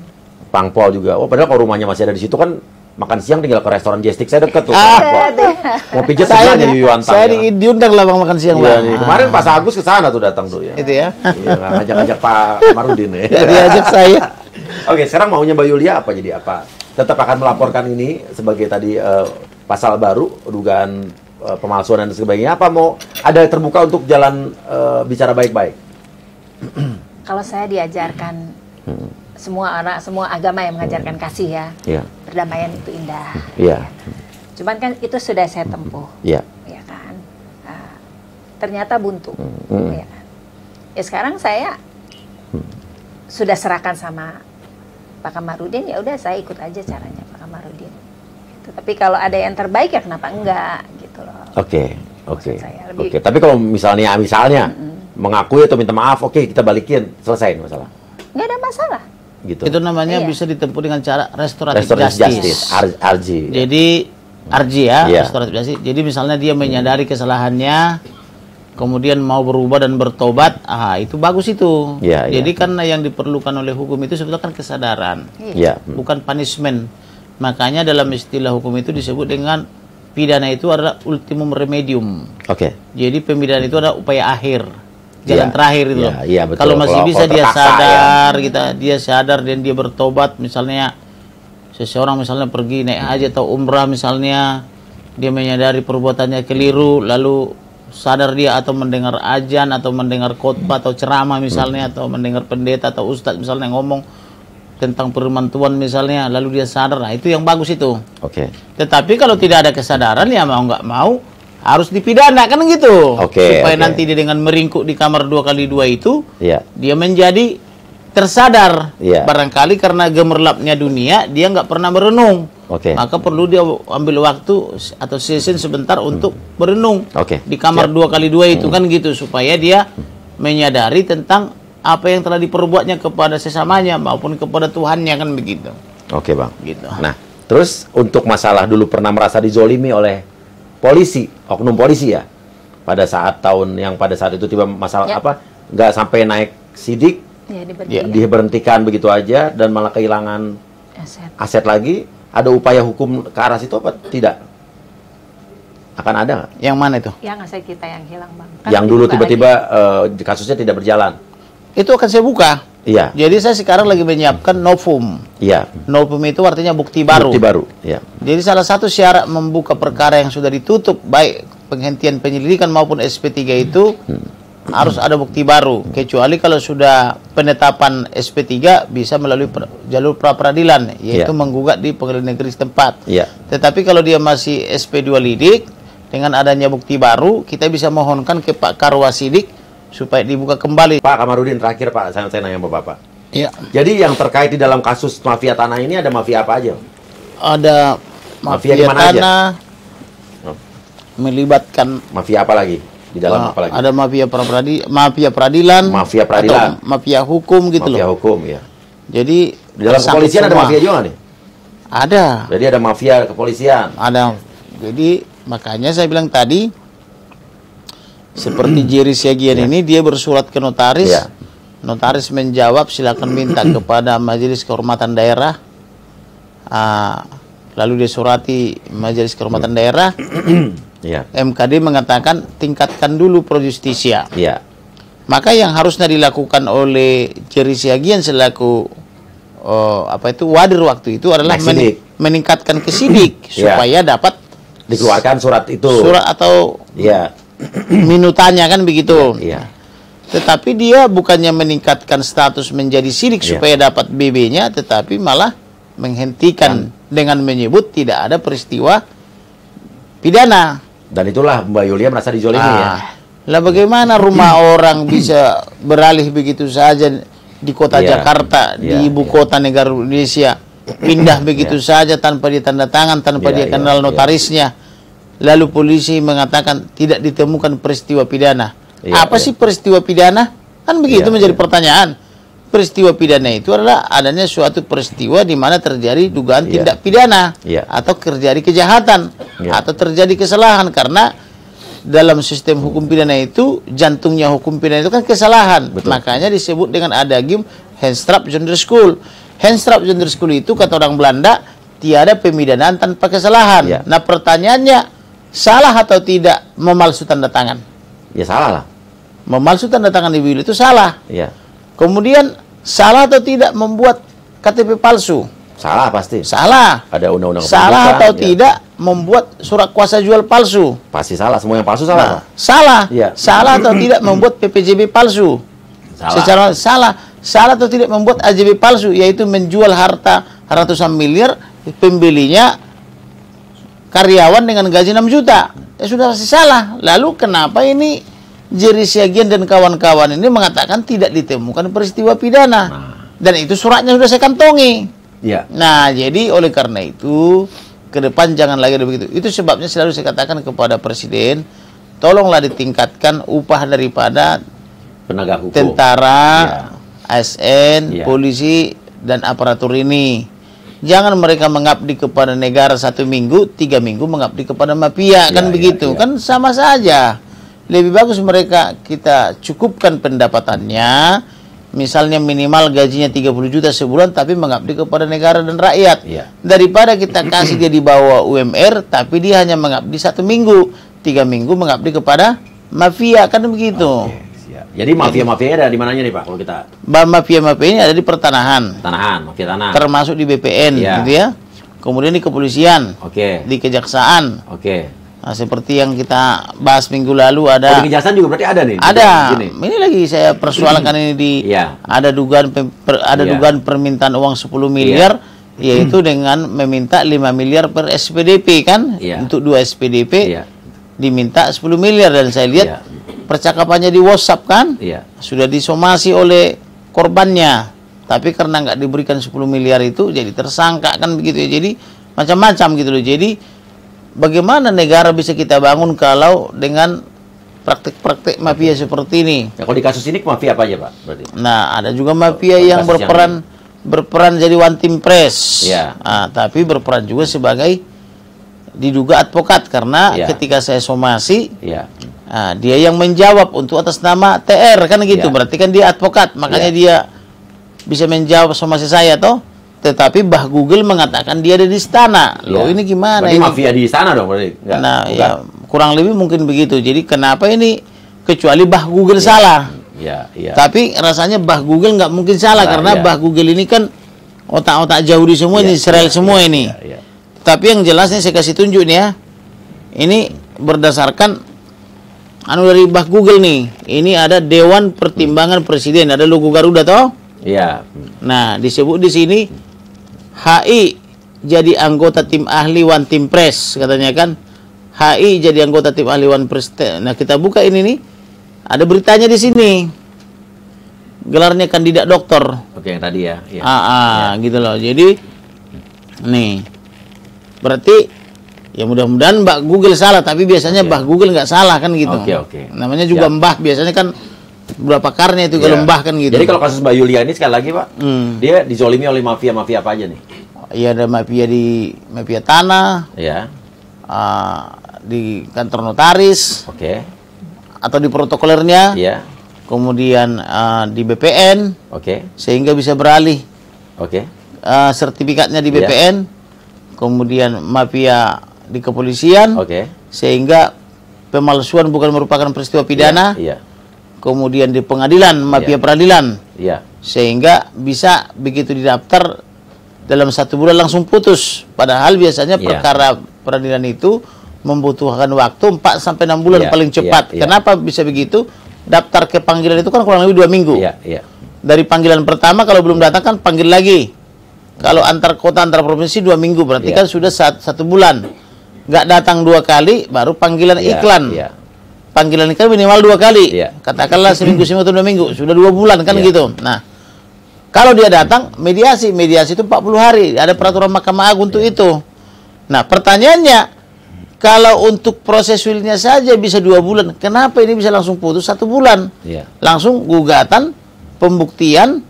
Pangpol juga. Oh, padahal kalau rumahnya masih ada di situ kan makan siang tinggal ke restoran Jestik. Saya deket tuh. Ah. Pangpol. Mau pijat Saya sebelahnya Yuantang. saya ya. diundang lah Bang makan siang, Iya, Bang. nih. Kemarin Pak Agus ke sana tuh datang tuh ya. Itu ya. Iya, ngajak-ngajak Pak Marudin ya. Jadi ajak saya. Oke, sekarang maunya Mbak Yulia apa jadi apa? Tetap akan melaporkan ini sebagai tadi pasal baru, dugaan pemalsuan dan sebagainya. Apa mau ada terbuka untuk jalan bicara baik-baik? Kalau saya diajarkan semua agama yang mengajarkan kasih ya. Iya. Perdamaian itu indah. Iya. Cuman kan itu sudah saya tempuh. Iya. Ya kan. Ternyata buntu. Hmm. Ya kan? Ya sekarang saya sudah serahkan sama Pak Kamarudin, ya udah saya ikut aja caranya Pak Kamarudin. Gitu. Tapi kalau ada yang terbaik ya kenapa enggak gitu loh. Oke. Maksud saya lebih- Oke, tapi kalau misalnya mengakui atau minta maaf, oke kita balikin, selesai masalah. Nggak ada masalah. gitu. Itu namanya Iya. bisa ditempuh dengan cara restoratif Restoratif justice. justice, RJ. Jadi RJ ya, Iya. restoratif justice. Jadi misalnya dia menyadari kesalahannya, kemudian mau berubah dan bertobat, itu bagus itu. Iya, Jadi iya. karena yang diperlukan oleh hukum itu sebetulnya kan kesadaran, Iya. bukan punishment. Makanya dalam istilah hukum itu disebut dengan pidana itu adalah ultimum remedium. Oke. Jadi pembidana itu adalah upaya akhir, jalan Iya. terakhir itu. Iya, iya, betul. Kalau masih Kalau bisa dia terpaksa, sadar, dia sadar dan dia bertobat, misalnya seseorang misalnya pergi naik haji atau umrah misalnya, dia menyadari perbuatannya keliru, lalu sadar dia atau mendengar ajan atau mendengar khotbah atau ceramah misalnya, atau mendengar pendeta atau ustadz misalnya ngomong tentang firman Tuhan misalnya, lalu dia sadar, nah itu yang bagus itu. Oke. Tetapi kalau tidak ada kesadaran, ya mau nggak mau harus dipidana kan gitu. Oke, Supaya oke. nanti dia dengan meringkuk di kamar 2x2 itu, Iya. dia menjadi tersadar. Iya. Barangkali karena gemerlapnya dunia, dia nggak pernah merenung. Oke. Maka perlu dia ambil waktu atau session sebentar untuk merenung Oke. di kamar Siap. 2x2 itu kan gitu, supaya dia menyadari tentang apa yang telah diperbuatnya kepada sesamanya maupun kepada Tuhannya kan begitu. Oke, Bang. Gitu. Nah, terus untuk masalah dulu pernah merasa dizolimi oleh polisi, oknum polisi ya? Pada saat itu tiba masalah Ya. apa? Nggak sampai naik sidik, Ya, Ya, diberhentikan begitu aja dan malah kehilangan aset. aset lagi. Ada upaya hukum ke arah situ apa tidak? Akan ada nggak? Yang mana itu? Yang aset kita yang hilang, Bang. Kan Yang dulu dibuka tiba-tiba kasusnya tidak berjalan. Itu akan saya buka. Iya, Jadi saya sekarang lagi menyiapkan novum. iya. Novum itu artinya bukti baru. Bukti baru, iya. Jadi salah satu syarat membuka perkara yang sudah ditutup, baik penghentian penyelidikan maupun SP3 itu, harus ada bukti baru. Kecuali kalau sudah penetapan SP3 bisa melalui jalur pra-peradilan, yaitu Iya. menggugat di pengadilan negeri setempat. Iya. Tetapi kalau dia masih SP2 lidik, dengan adanya bukti baru, kita bisa mohonkan ke Pak Karwasidik supaya dibuka kembali. Pak Kamarudin, terakhir Pak, saya nanya sama Bapak. Iya. Jadi yang terkait di dalam kasus mafia tanah ini ada mafia apa aja? Ada Mafia mafia di mana aja? tanah, Oh. melibatkan Mafia apa lagi? Di dalam apa lagi? ada mafia peradilan, Mafia peradilan. atau mafia hukum gitu Mafia loh. hukum, ya. Jadi Di dalam tersangkut kepolisian ada semua. mafia juga nih? Ada, Jadi ada mafia kepolisian. ada. Jadi makanya saya bilang tadi, seperti Jerry Siagian ini dia bersurat ke notaris, Iya. notaris menjawab silakan minta kepada Majelis Kehormatan Daerah, lalu dia surati Majelis Kehormatan Daerah, Iya. MKD mengatakan tingkatkan dulu pro justisia. Iya. Maka yang harusnya dilakukan oleh Jerry Siagian selaku wadir waktu itu adalah Naik sidik. meningkatkan ke sidik Iya. supaya dapat Dikeluarkan surat itu. surat atau Iya. minutannya kan begitu. Iya. Tetapi dia bukannya meningkatkan status menjadi sidik Iya. supaya dapat BB-nya, tetapi malah menghentikan dengan menyebut tidak ada peristiwa pidana. Dan itulah Mbak Yulia merasa dizolimi ya. Lah bagaimana rumah orang bisa beralih begitu saja di kota Iya. Jakarta, Iya, di ibu iya. kota negara Indonesia, pindah begitu saja tanpa dia tanda tangan, tanpa Iya, dia iya, kenal iya. notarisnya. Lalu polisi mengatakan tidak ditemukan peristiwa pidana. Iya, Apa iya. sih peristiwa pidana? Kan begitu Iya, menjadi iya. pertanyaan. Peristiwa pidana itu adalah adanya suatu peristiwa di mana terjadi dugaan Iya. tindak pidana, Iya. atau terjadi kejahatan, Iya. atau terjadi kesalahan. Karena dalam sistem hukum pidana itu, jantungnya hukum pidana itu kan kesalahan. Betul. Makanya disebut dengan adagium Henstrap Gender School. Henstrap Gender School itu kata orang Belanda, tiada pemidanaan tanpa kesalahan. Iya. Nah pertanyaannya, salah atau tidak memalsu tanda tangan? Ya salah lah. Memalsu tanda tangan di will itu salah. Iya. Kemudian salah atau tidak membuat KTP palsu? Salah pasti. Salah. Ada undang-undang Salah kependudukan, atau ya. tidak membuat surat kuasa jual palsu? Pasti salah. Semua yang palsu salah. Nah, salah. Iya. Salah atau tidak membuat PPJB palsu? Salah. Secara salah. Salah atau tidak membuat AJB palsu, yaitu menjual harta ratusan miliar, pembelinya karyawan dengan gaji 6 juta. Ya sudah pasti salah. Lalu kenapa ini Jerry Siagian dan kawan-kawan ini mengatakan tidak ditemukan peristiwa pidana? Dan itu suratnya sudah saya kantongi. Iya. Nah, jadi oleh karena itu ke depan jangan lagi ada begitu. Itu sebabnya selalu saya katakan kepada Presiden, tolonglah ditingkatkan upah daripada Penegak hukum. tentara, Iya. ASN, Iya. polisi, dan aparatur ini. Jangan mereka mengabdi kepada negara 1 minggu, 3 minggu mengabdi kepada mafia, kan begitu. Kan sama saja. Lebih bagus mereka kita cukupkan pendapatannya, misalnya minimal gajinya 30 juta sebulan, tapi mengabdi kepada negara dan rakyat. Daripada kita kasih dia di bawah UMR, tapi dia hanya mengabdi 1 minggu, 3 minggu mengabdi kepada mafia, kan begitu. Jadi mafia-mafianya ada di mananya nih Pak kalau kita? Mafia-mafia ini ada di pertanahan. Mafia tanah. Termasuk di BPN, gitu ya. Kemudian di kepolisian. Di kejaksaan. Nah, seperti yang kita bahas minggu lalu ada. Di kejaksaan juga berarti ada nih? Ada. Ini lagi saya persoalkan ini di ada dugaan dugaan permintaan uang 10 miliar yaitu dengan meminta 5 miliar per SPDP kan? Untuk 2 SPDP diminta 10 miliar dan saya lihat percakapannya di WhatsApp kan, sudah disomasi oleh korbannya, tapi karena nggak diberikan 10 miliar itu jadi tersangka kan begitu ya. Jadi macam-macam gitu loh. Jadi bagaimana negara bisa kita bangun kalau dengan praktik-praktik mafia seperti ini? Ya, kalau di kasus ini mafia apa aja Pak? Berarti? Nah, ada juga mafia yang berperan jadi one team press, tapi berperan juga sebagai diduga advokat karena ketika saya somasi. Dia yang menjawab untuk atas nama TR kan gitu, berarti kan dia advokat, makanya dia bisa menjawab somasi saya toh. Tetapi Bah Google mengatakan dia ada di istana. Loh ini gimana? Berarti ini mafia di istana dong berarti? Ya kurang lebih mungkin begitu. Jadi kenapa ini kecuali Bah Google salah? Tapi rasanya Bah Google nggak mungkin salah karena Bah Google ini kan otak-otak Yahudi semua ini, Israel semua ini. Tapi yang jelasnya saya kasih tunjuk nih ya. Ini berdasarkan dari Bah Google nih. Ini ada Dewan Pertimbangan Presiden, ada logo Garuda toh? Nah, disebut di sini HI jadi anggota tim ahli One Team Press katanya kan. HI jadi anggota tim ahli One Press. Nah, kita buka ini nih. Ada beritanya di sini. Gelarnya kandidat doktor. Yang tadi ya. Gitu loh. Jadi nih. Berarti ya mudah-mudahan Mbak Google salah, tapi biasanya Mbak Google nggak salah kan gitu. Namanya juga Mbah, biasanya kan berapa pakarnya itu kalau Mbah kan gitu. Jadi kalau kasus Mbak Yulia ini sekali lagi Pak, dia dizolimi oleh mafia-mafia apa aja nih? Iya, ada mafia tanah, di kantor notaris, atau di protokolernya, kemudian di BPN, sehingga bisa beralih, sertifikatnya di BPN. Kemudian mafia di kepolisian, sehingga pemalsuan bukan merupakan peristiwa pidana, kemudian di pengadilan, mafia peradilan, sehingga bisa begitu didaftar dalam 1 bulan langsung putus, padahal biasanya perkara peradilan itu membutuhkan waktu 4 sampai 6 bulan paling cepat. Kenapa bisa begitu? Daftar ke panggilan itu kan kurang lebih 2 minggu. Dari panggilan pertama kalau belum datang kan panggil lagi. Kalau antar kota, antar provinsi 2 minggu, berarti kan sudah 1 bulan. Nggak datang 2 kali, baru panggilan iklan. Panggilan iklan minimal 2 kali. Katakanlah seminggu atau 2 minggu, sudah 2 bulan kan gitu. Nah, kalau dia datang, mediasi itu 40 hari. Ada peraturan Mahkamah Agung untuk itu. Nah, pertanyaannya, kalau untuk proses willnya saja bisa 2 bulan, kenapa ini bisa langsung putus 1 bulan? Langsung gugatan, pembuktian,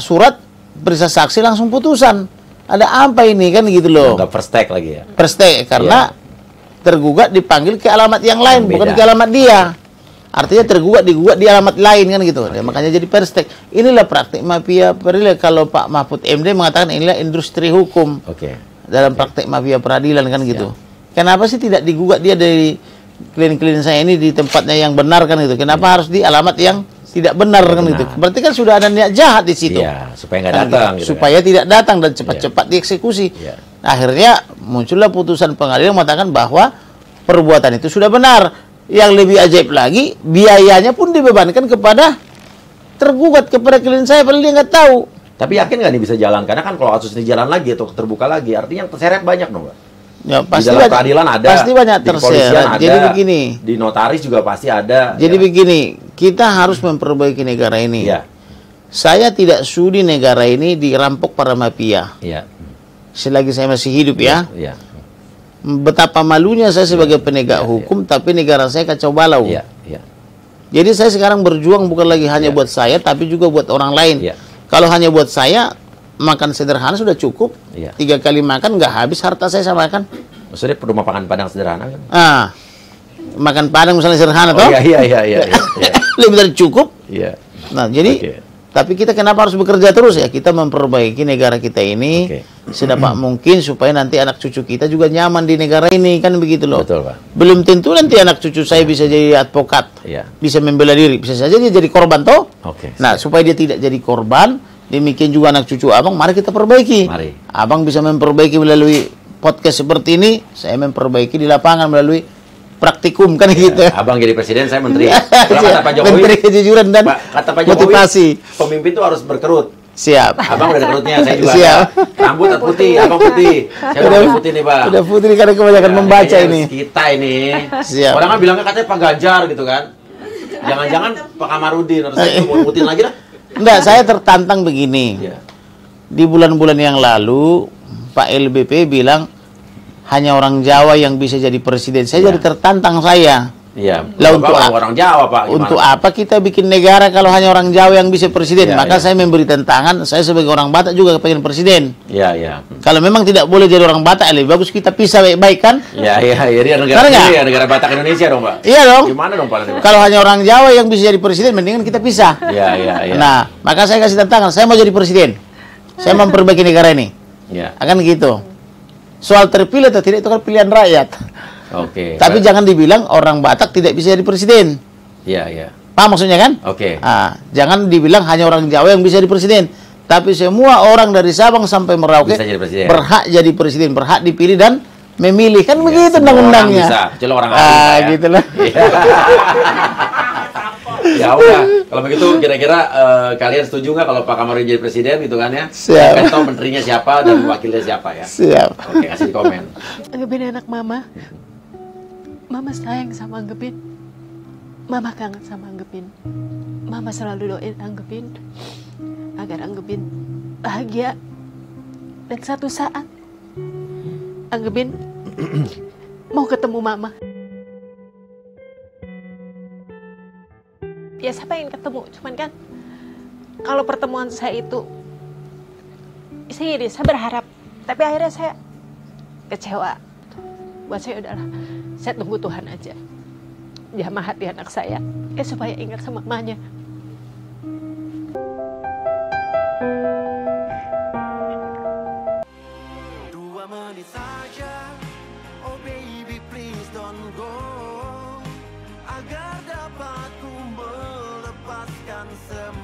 surat, periksa saksi langsung putusan. Ada apa ini kan gitu loh. Nggak first take lagi ya? First take karena tergugat dipanggil ke alamat yang lain, bukan ke alamat dia. Artinya digugat di alamat lain kan gitu. Makanya jadi first take. Inilah praktik mafia peradilan. Kalau Pak Mahfud MD mengatakan inilah industri hukum. Dalam praktik mafia peradilan kan gitu. Kenapa sih tidak digugat dia dari klien-klien saya ini di tempatnya yang benar kan gitu? Kenapa harus di alamat yang tidak benar kan gitu? Berarti kan sudah ada niat jahat di situ. Supaya nggak datang. Gitu, supaya tidak datang dan cepat-cepat dieksekusi. Akhirnya muncullah putusan pengadilan mengatakan bahwa perbuatan itu sudah benar. Yang lebih ajaib lagi, biayanya pun dibebankan kepada tergugat, kepada klien saya, padahal dia nggak tahu. Tapi yakin nggak nih bisa jalan? Karena kan kalau kasus ini jalan lagi atau terbuka lagi, artinya yang terseret banyak dong, Pak. Ya, pasti di dalam peradilan ada, pasti banyak terseret. Jadi begini, di notaris juga pasti ada. Jadi begini, kita harus memperbaiki negara ini. Saya tidak sudi negara ini dirampok para mafia. Selagi saya masih hidup betapa malunya saya sebagai penegak hukum, tapi negara saya kacau balau. Jadi saya sekarang berjuang bukan lagi hanya buat saya, tapi juga buat orang lain. Kalau hanya buat saya, makan sederhana sudah cukup. Iya. 3 kali makan nggak habis harta saya makan. Maksudnya rumah makan Padang sederhana kan? Makan Padang misalnya sederhana toh? Iya. Lebih dari cukup. Iya. Nah, jadi Oke. tapi kita kenapa harus bekerja terus ya? Kita memperbaiki negara kita ini Oke. sedapat mungkin supaya nanti anak cucu kita juga nyaman di negara ini, kan begitu loh. Betul, Pak. Belum tentu nanti anak cucu saya bisa jadi advokat, Iya. bisa membela diri, bisa saja dia jadi korban toh. Oke. Nah, supaya dia tidak jadi korban, demikian juga anak cucu abang, mari kita perbaiki. Mari. Abang bisa memperbaiki melalui podcast seperti ini, saya memperbaiki di lapangan melalui praktikum, kan gitu. Abang jadi presiden, saya menteri. Kalau kata Pak Jokowi, Menteri kejujuran dan kata Pak Jokowi, motivasi. pemimpin itu harus berkerut. Siap. Abang udah ada kerutnya, saya juga Siap. ada. Rambut putih, abang putih. Saya udah putih nih, Pak. Udah putih karena kebanyakan Ya, membaca kayaknya ini. Kita ini. Siap. Orang kan bilangnya katanya Pak Ganjar gitu kan. Jangan-jangan Pak Kamarudin, harus saya mau putih lagi dah. Enggak, saya tertantang begini. Iya. Di bulan-bulan yang lalu, Pak LBP bilang hanya orang Jawa yang bisa jadi presiden. Saya jadi tertantang saya. Iya. Lah, Bapak untuk orang Jawa, Pak. Gimana? Untuk apa kita bikin negara kalau hanya orang Jawa yang bisa presiden? Iya, Maka iya. saya memberi tantangan, saya sebagai orang Batak juga pengen presiden. Iya. Kalau memang tidak boleh jadi orang Batak, lebih bagus kita pisah baik-baik kan? Iya. Dia negara Benar nggak? sendiri ya, negara Batak Indonesia dong, Pak. Iya dong. Gimana dong, Pak? Kalau hanya orang Jawa yang bisa jadi presiden, mendingan kita pisah. Iya. Nah, maka saya kasih tantangan, saya mau jadi presiden. Saya memperbaiki negara ini. Iya. Akan gitu. Soal terpilih atau tidak itu kan pilihan rakyat. Oke. Tapi jangan dibilang orang Batak tidak bisa jadi presiden. Iya. Paham maksudnya kan? Oke. Jangan dibilang hanya orang Jawa yang bisa jadi presiden. Tapi semua orang dari Sabang sampai Merauke Bisa jadi presiden. berhak jadi presiden, berhak dipilih dan memilih. Kan Iya, begitu semua undang-undangnya. orang bisa, kecuali orang ahli, Pak, ya. Gitu lah. Iya. Ya udah, kalau begitu kira-kira kalian setuju nggak kalau Pak Kamarudin jadi presiden gitu kan ya? Siap. Kan tahu menterinya siapa dan wakilnya siapa ya? Siap. Oke, kasih komen. Anggepin anak mama. Mama sayang sama Anggepin. Mama kangen sama Anggepin. Mama selalu doain Anggepin agar Anggepin bahagia. Dan satu saat Anggepin mau ketemu mama. Ya siapa yang ketemu, cuman kan kalau pertemuan saya itu saya berharap, tapi akhirnya saya kecewa. Buat saya udahlah, saya tunggu Tuhan aja jamah hati anak saya supaya ingat sama mamanya. Dua menit saja, oh baby please don't go, agar dapat ku melepaskan semua.